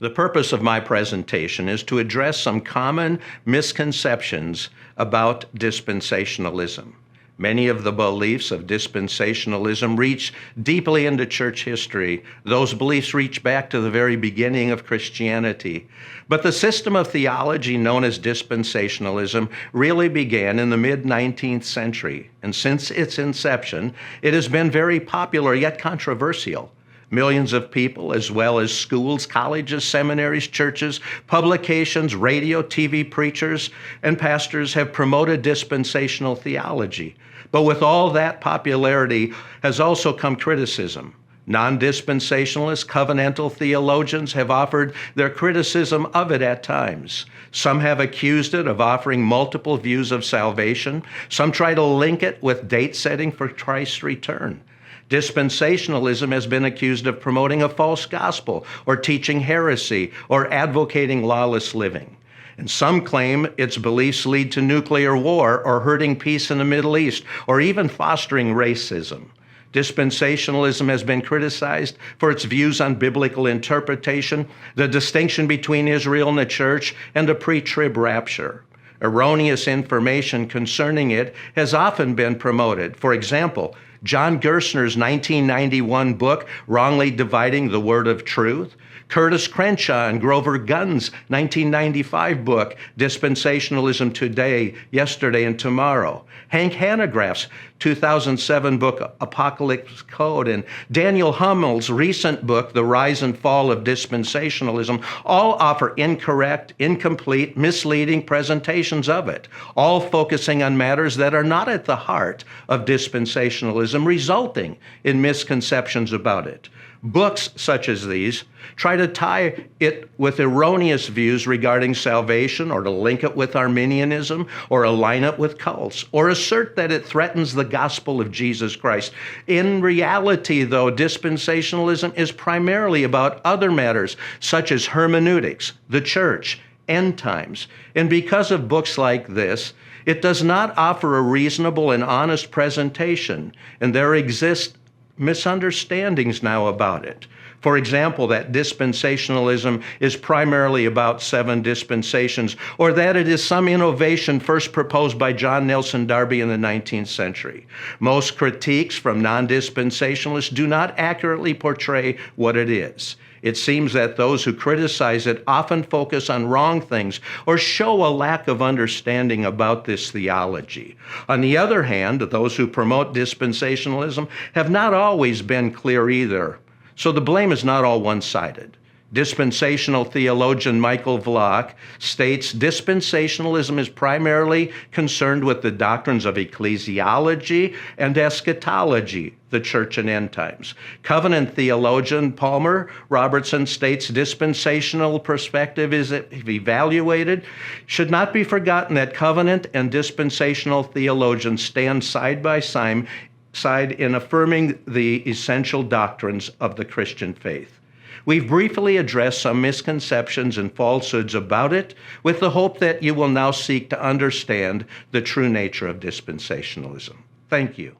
The purpose of my presentation is to address some common misconceptions about dispensationalism. Many of the beliefs of dispensationalism reach deeply into church history. Those beliefs reach back to the very beginning of Christianity. But the system of theology known as dispensationalism really began in the mid-19th century, and since its inception, it has been very popular yet controversial. Millions of people, as well as schools, colleges, seminaries, churches, publications, radio, TV preachers, and pastors have promoted dispensational theology. But with all that popularity has also come criticism. Non-dispensationalist, covenantal theologians have offered their criticism of it at times. Some have accused it of offering multiple views of salvation. Some try to link it with date setting for Christ's return. Dispensationalism has been accused of promoting a false gospel or teaching heresy or advocating lawless living. And some claim its beliefs lead to nuclear war or hurting peace in the Middle East or even fostering racism. Dispensationalism has been criticized for its views on biblical interpretation, the distinction between Israel and the church, and a pre-trib rapture. Erroneous information concerning it has often been promoted. For example, John Gerstner's 1991 book, Wrongly Dividing the Word of Truth, Curtis Crenshaw and Grover Gunn's 1995 book, Dispensationalism Today, Yesterday, and Tomorrow, Hank Hanegraaff's 2007 book, Apocalypse Code, and Daniel Hummel's recent book, The Rise and Fall of Dispensationalism, all offer incorrect, incomplete, misleading presentations of it, all focusing on matters that are not at the heart of dispensationalism, resulting in misconceptions about it. Books such as these try to tie it with erroneous views regarding salvation, or to link it with Arminianism, or align it with cults, or assert that it threatens the gospel of Jesus Christ. In reality, though, dispensationalism is primarily about other matters such as hermeneutics, the church, end times. And because of books like this, it does not offer a reasonable and honest presentation, and there exist misunderstandings now about it. For example, that dispensationalism is primarily about 7 dispensations, or that it is some innovation first proposed by John Nelson Darby in the 19th century. Most critiques from non-dispensationalists do not accurately portray what it is. It seems that those who criticize it often focus on wrong things or show a lack of understanding about this theology. On the other hand, those who promote dispensationalism have not always been clear either. So the blame is not all one-sided. Dispensational theologian Michael Vlach states dispensationalism is primarily concerned with the doctrines of ecclesiology and eschatology, the church and end times. Covenant theologian Palmer Robertson states dispensational perspective is evaluated. Should not be forgotten that covenant and dispensational theologians stand side by side in affirming the essential doctrines of the Christian faith. We've briefly addressed some misconceptions and falsehoods about it with the hope that you will now seek to understand the true nature of dispensationalism. Thank you.